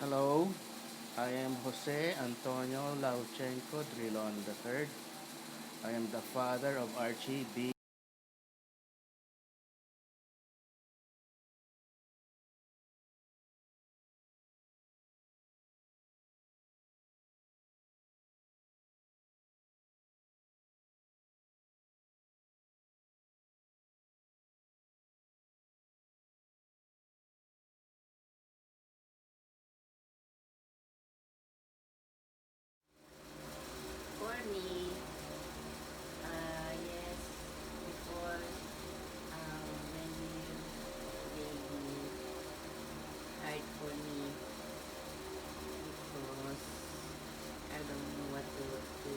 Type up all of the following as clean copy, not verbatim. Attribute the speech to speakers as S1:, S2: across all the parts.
S1: Hello, I am Jose Antonio Lauchenko Drilon III. I am the father of Archie B.
S2: For me, yes, before when baby hard for me because I don't know what to do.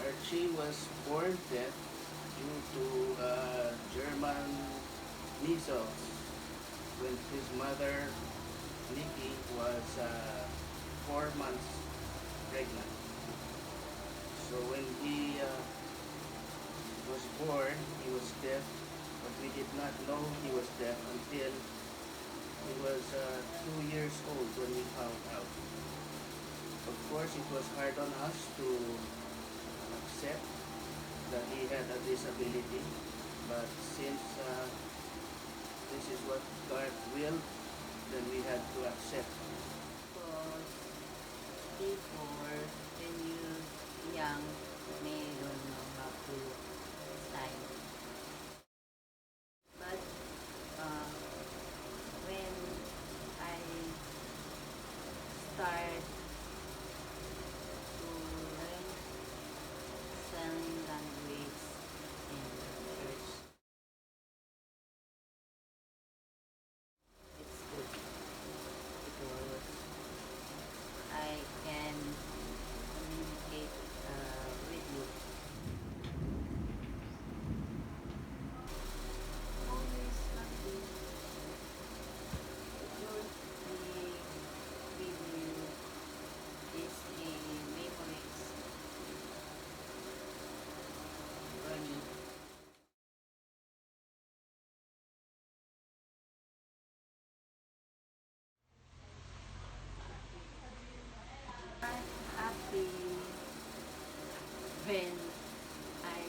S1: Archie was born deaf due to German measles when his mother, Nikki, was 4 months pregnant. So when he was born, he was deaf, but we did not know he was deaf until he was 2 years old when we found out. Of course, it was hard on us to accept that he had a disability, but since this is what God willed, then we had to accept.
S2: Because before, when you young, may don't know how to sign. But uh, when I start to learn sign language in church, it's good because I can communicate with you. Always happy. It will be with you. Is a memories for me. I'm happy when I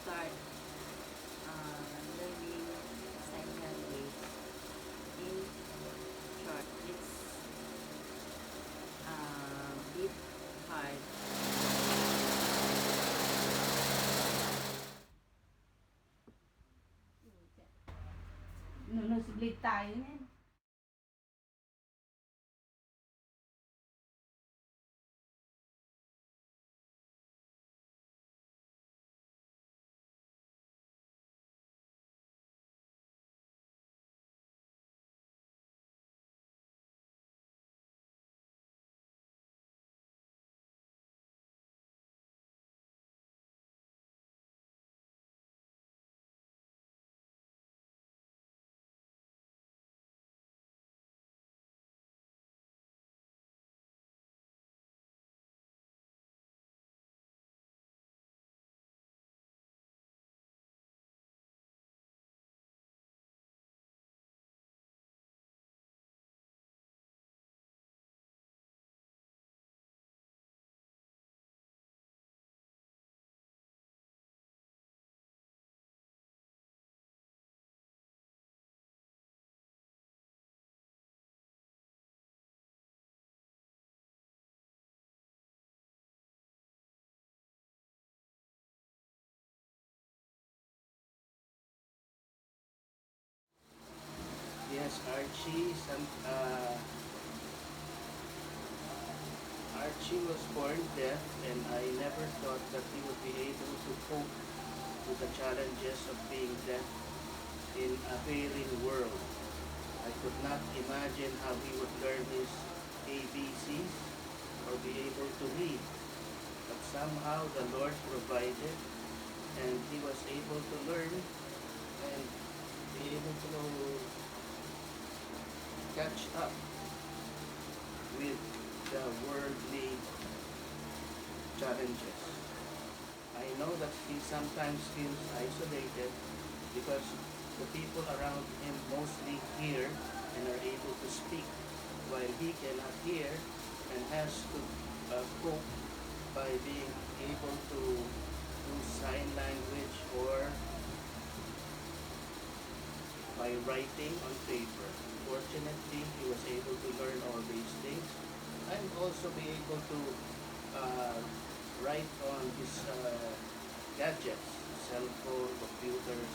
S2: start learning sign language in short. It's a bit hard. Nunusublit tayo niyan.
S1: Yes, Archie was born deaf, and I never thought that he would be able to cope with the challenges of being deaf in a failing world. I could not imagine how he would learn his ABCs or be able to read. But somehow the Lord provided and he was able to learn and be able to catch up with the worldly challenges. I know that he sometimes feels isolated because the people around him mostly hear and are able to speak, while he cannot hear and has to cope by being able to do sign language or by writing on paper. Fortunately, he was able to learn all these things and also be able to write on his gadgets, cell phone, computers.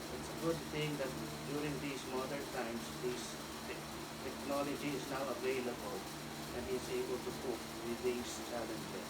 S1: It's a good thing that during these modern times, this technology is now available and he's able to cope with these challenges.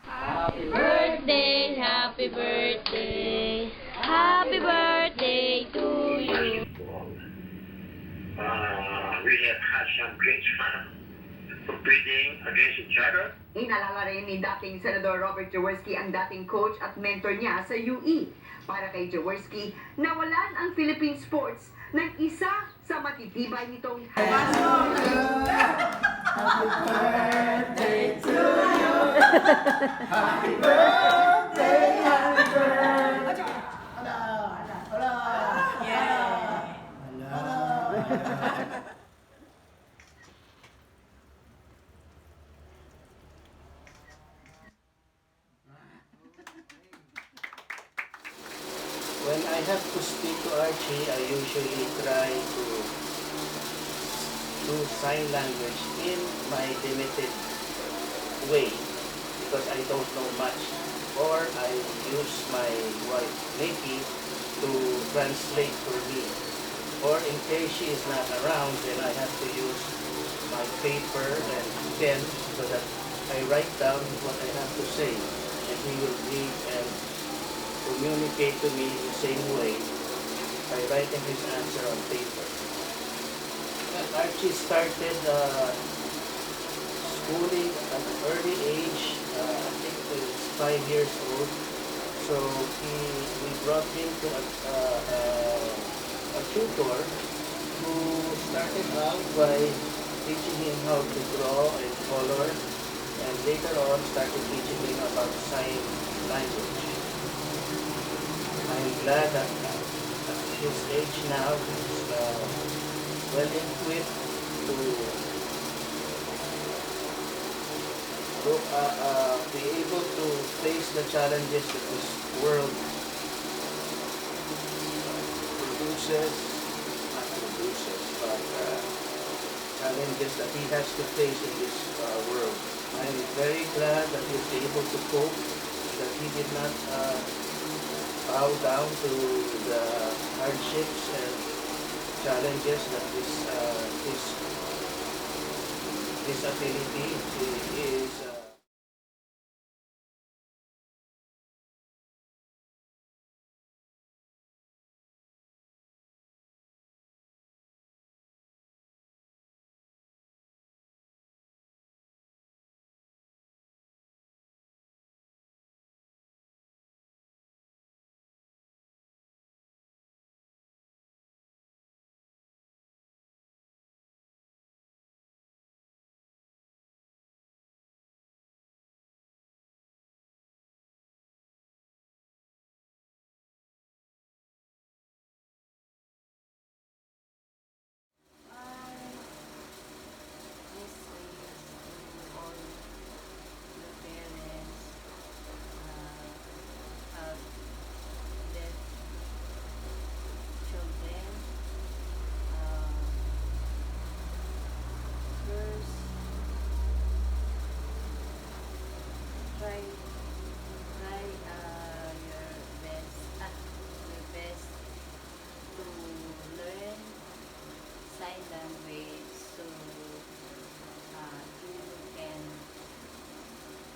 S2: Happy birthday, happy birthday, happy birthday to you.
S3: We have had some great fun competing against each other.
S4: Inalala rin ni dating Senador Robert Jaworski ang dating coach at mentor niya sa UE. Para kay Jaworski, nawalan ang Philippine sports ng isa sa matitibay nitong
S1: When I have to speak to Archie, I usually try to do sign language in my limited way because I don't know much. Or I use my wife, Nikki, to translate for me. Or in case she is not around, then I have to use my paper and pen so that I write down what I have to say. And he will read and communicate to me the same way by writing his answer on paper. And Archie started schooling at an early age. I think he was 5 years old. So we brought him to a tutor who started out by teaching him how to draw and color, and later on started teaching him about sign language. I'm glad that at his age now, he's well equipped to be able to face the challenges that this world produces, not produces, but challenges that he has to face in this world. I'm very glad that he was able to cope, that he did not bow down to the hardships and challenges that his disability is.
S2: Sign language so you can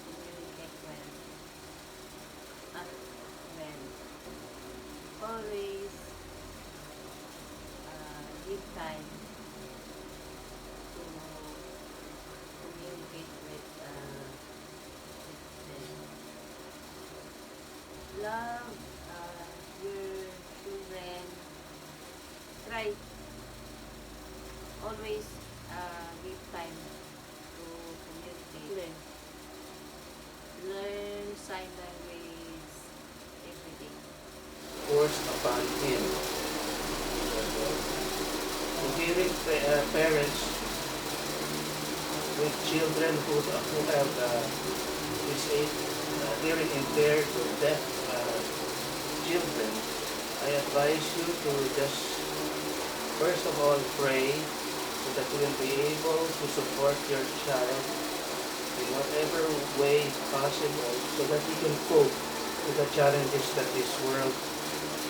S2: communicate well. Always give time to communicate with them. Love your children. Try always give time to communicate. Learn sign language every day.
S1: Forced upon him. Hearing parents with children who have hearing impaired or deaf children, I advise you to just first of all pray so that you will be able to support your child in whatever way possible so that he can cope with the challenges that this world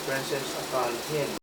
S1: presses upon him.